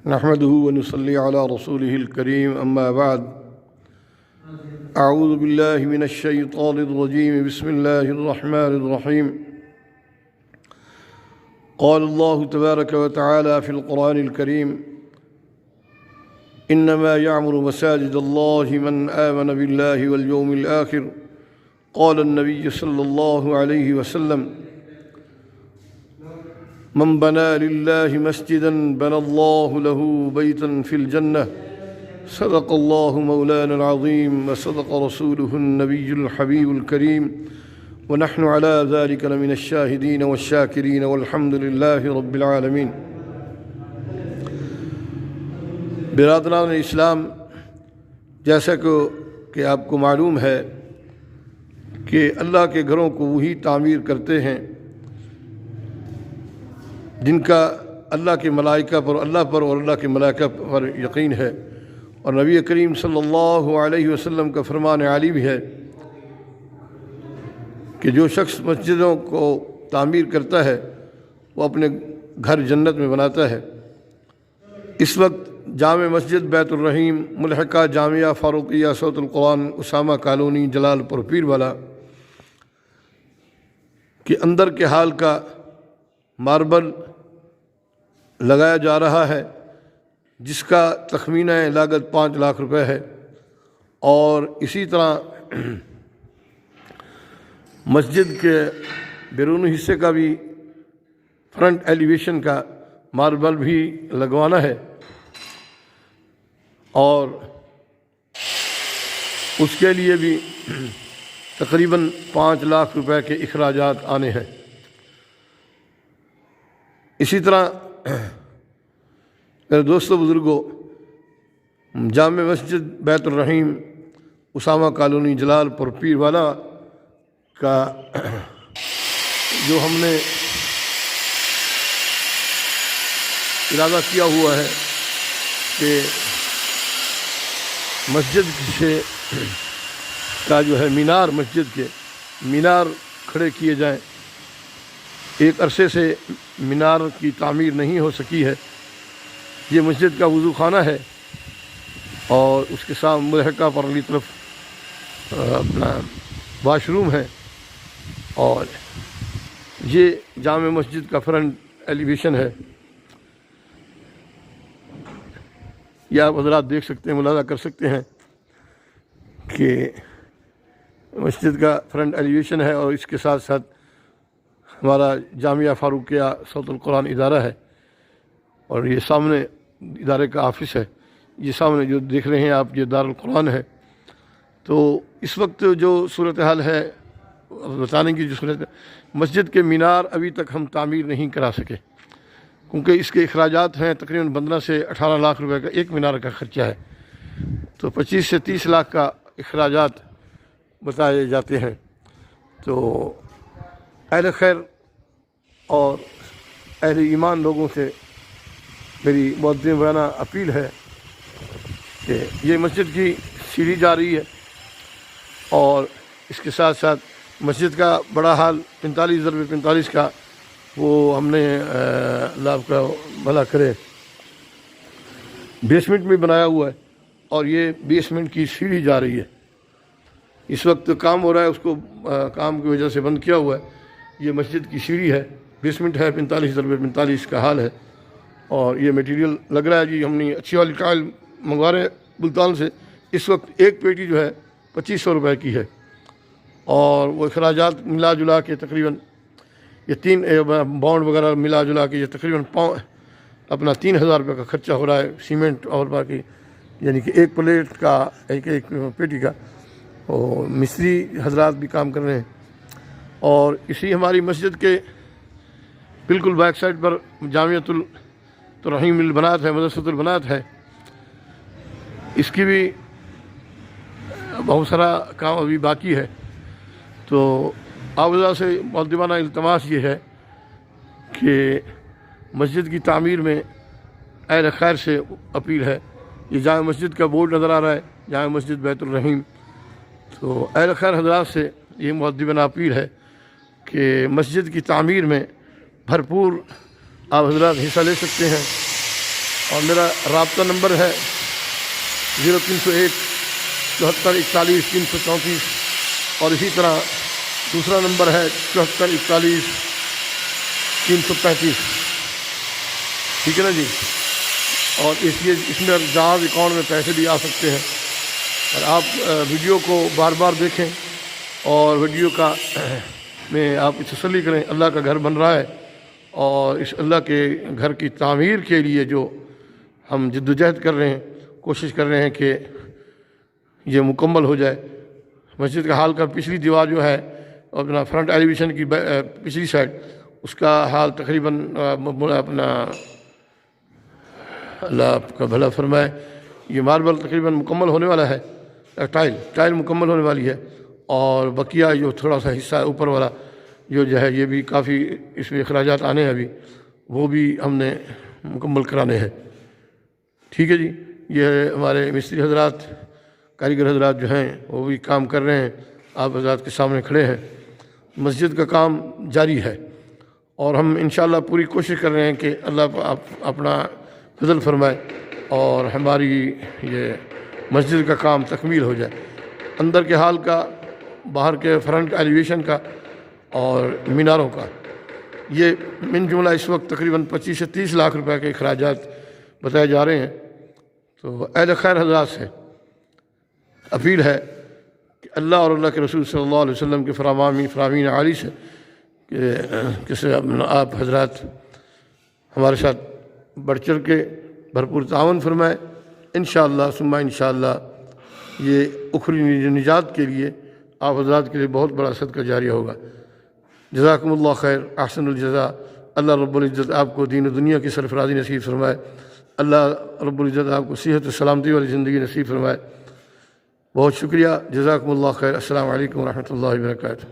نحمده ونصلي على رسوله الكريم أما بعد أعوذ بالله من الشيطان الرجيم بسم الله الرحمن الرحيم قال الله تبارك وتعالى في القرآن الكريم إنما يعمر مساجد الله من آمن بالله واليوم الآخر قال النبي صلى الله عليه وسلم من بنى لله مسجدا بنى الله له بيتا في الجنة صدق الله مولانا العظيم وصدق رسوله النبي الحبيب الكريم ونحن على ذلك لمن الشاهدين والشاكرين والحمد لله رب العالمين۔ برادران اسلام، جیسا کہ آپ کو معلوم ہے کہ اللہ کے گھروں کو وہی تعمیر کرتے ہیں جن کا اللہ کے ملائکہ پر اور اللہ کے ملائکہ پر یقین ہے، اور نبی کریم صلی اللہ علیہ وسلم کا فرمان عالی بھی ہے کہ جو شخص مسجدوں کو تعمیر کرتا ہے وہ اپنے گھر جنت میں بناتا ہے۔ اس وقت جامع مسجد بیت الرحیم ملحقہ جامعہ فاروقیہ صوت القرآن اسامہ کالونی جلال پور پیر والا کے اندر کے حال کا ماربل لگایا جا رہا ہے، جس کا تخمینہ لاگت 5 لاکھ روپے ہے، اور اسی طرح مسجد کے بیرونی حصے کا بھی فرنٹ ایلیویشن کا ماربل بھی لگوانا ہے، اور اس کے لیے بھی تقریباً 5 لاکھ روپے کے اخراجات آنے ہیں۔ اسی طرح میرے دوستوں بزرگوں، جامع مسجد بیت الرحیم اسامہ کالونی جلال پور پیر والا کا جو ہم نے ارادہ کیا ہوا ہے کہ مسجد سے کا جو ہے مینار، مسجد کے مینار کھڑے کیے جائیں۔ ایک عرصے سے مینار کی تعمیر نہیں ہو سکی ہے۔ یہ مسجد کا وضو خانہ ہے اور اس کے ساتھ ملحقہ پرلی طرف اپنا واش روم ہے، اور یہ جامع مسجد کا فرنٹ ایلیویشن ہے۔ یہ آپ حضرات دیکھ سکتے ہیں، ملاحظہ کر سکتے ہیں کہ مسجد کا فرنٹ ایلیویشن ہے، اور اس کے ساتھ ساتھ ہمارا جامعہ فاروقیہ صوت القرآن ادارہ ہے، اور یہ سامنے ادارے کا آفس ہے۔ یہ سامنے جو دیکھ رہے ہیں آپ، یہ دارالقرآن ہے۔ تو اس وقت جو صورتحال ہے بتانے کی، جو صورت مسجد کے مینار ابھی تک ہم تعمیر نہیں کرا سکے، کیونکہ اس کے اخراجات ہیں تقریباً 15 سے 18 لاکھ روپے کا ایک مینار کا خرچہ ہے، تو 25 سے 30 لاکھ کا اخراجات بتائے جاتے ہیں۔ تو اہل خیر اور اہل ایمان لوگوں سے میری معدبانہ اپیل ہے کہ یہ مسجد کی سیڑھی جا رہی ہے، اور اس کے ساتھ ساتھ مسجد کا بڑا حال 45x45 کا وہ ہم نے اللہ آپ کا بھلا کرے بیسمنٹ میں بنایا ہوا ہے، اور یہ بیسمنٹ کی سیڑھی جا رہی ہے۔ اس وقت کام ہو رہا ہے، اس کو کام کی وجہ سے بند کیا ہوا ہے۔ یہ مسجد کی سیڑھی ہے، بیسمنٹ ہے، 45x45 کا حال ہے، اور یہ میٹیریل لگ رہا ہے جی ہم نے اچھی والی ٹائل منگوا رہے ہیں ملتان سے۔ اس وقت ایک پیٹی جو ہے 2500 روپے کی ہے، اور وہ اخراجات ملا جلا کے تقریباً یہ 3 بانڈ وغیرہ ملا جلا کے یہ تقریباً اپنا 3000 روپے کا خرچہ ہو رہا ہے، سیمنٹ اور باقی، یعنی کہ ایک پلیٹ کا ایک پیٹی کا، اور مستری حضرات بھی کام کر رہے ہیں۔ اور اسی ہماری مسجد کے بالکل بیک سائڈ پر جامعۃ الرحیم البنات ہے، مدرسۃ البنات ہے، اس کی بھی بہت سارا کام ابھی باقی ہے۔ تو آپ حضرات سے معدبانہ التماس یہ ہے کہ مسجد کی تعمیر میں اہل خیر سے اپیل ہے۔ یہ جامع مسجد کا بورڈ نظر آ رہا ہے، جامع مسجد بیت الرحیم۔ تو اہل خیر حضرات سے یہ معدبانہ اپیل ہے کہ مسجد کی تعمیر میں بھرپور آپ حضرات حصہ لے سکتے ہیں۔ اور میرا رابطہ نمبر ہے 0301 74 41 334، اور اسی طرح دوسرا نمبر ہے 74 41 335، ٹھیک ہے نا جی۔ اور اس میں جہاز اکاؤنٹ میں پیسے بھی آ سکتے ہیں۔ اور آپ ویڈیو کو بار بار دیکھیں اور ویڈیو کا میں آپ تسلی کریں، اللہ کا گھر بن رہا ہے، اور اس اللہ کے گھر کی تعمیر کے لیے جو ہم جد و جہد کر رہے ہیں، کوشش کر رہے ہیں کہ یہ مکمل ہو جائے۔ مسجد کا حال کا پچھلی دیوار جو ہے اپنا فرنٹ ایلیویشن کی پچھلی سائڈ، اس کا حال تقریباً اپنا اللہ آپ کا بھلا فرمائے، یہ ماربل تقریباً مکمل ہونے والا ہے، ٹائل مکمل ہونے والی ہے، اور بقیہ جو تھوڑا سا حصہ ہے اوپر والا جو ہے یہ بھی کافی اس میں اخراجات آنے ہیں ابھی، وہ بھی ہم نے مکمل کرانے ہیں، ٹھیک ہے جی۔ یہ ہمارے مستری حضرات، کاریگر حضرات جو ہیں وہ بھی کام کر رہے ہیں، آپ حضرات کے سامنے کھڑے ہیں۔ مسجد کا کام جاری ہے، اور ہم انشاءاللہ پوری کوشش کر رہے ہیں کہ اللہ اپنا فضل فرمائے اور ہماری یہ مسجد کا کام تکمیل ہو جائے، اندر کے حال کا، باہر کے فرنٹ ایلیویشن کا اور میناروں کا۔ یہ من جملہ اس وقت تقریباً 25 سے 30 لاکھ روپے کے اخراجات بتائے جا رہے ہیں۔ تو اہل خیر حضرات سے اپیل ہے کہ اللہ اور اللہ کے رسول صلی اللہ علیہ وسلم کے فرامین عالی سے کہ آپ حضرات ہمارے ساتھ بڑھ چڑھ کے بھرپور تعاون فرمائے، انشاءاللہ ثم انشاءاللہ یہ اخروی نجات کے لیے آپ حضرات کے لیے بہت بڑا صدقہ جاریہ ہوگا۔ جزاکم اللہ خیر، احسن الجزا۔ اللہ رب العزت آپ کو دین و دنیا کی سرفرازی نصیب فرمائے، اللہ رب العزت آپ کو صحت و سلامتی والی زندگی نصیب فرمائے۔ بہت شکریہ، جزاکم اللہ خیر۔ السلام علیکم ورحمۃ اللہ وبرکاتہ۔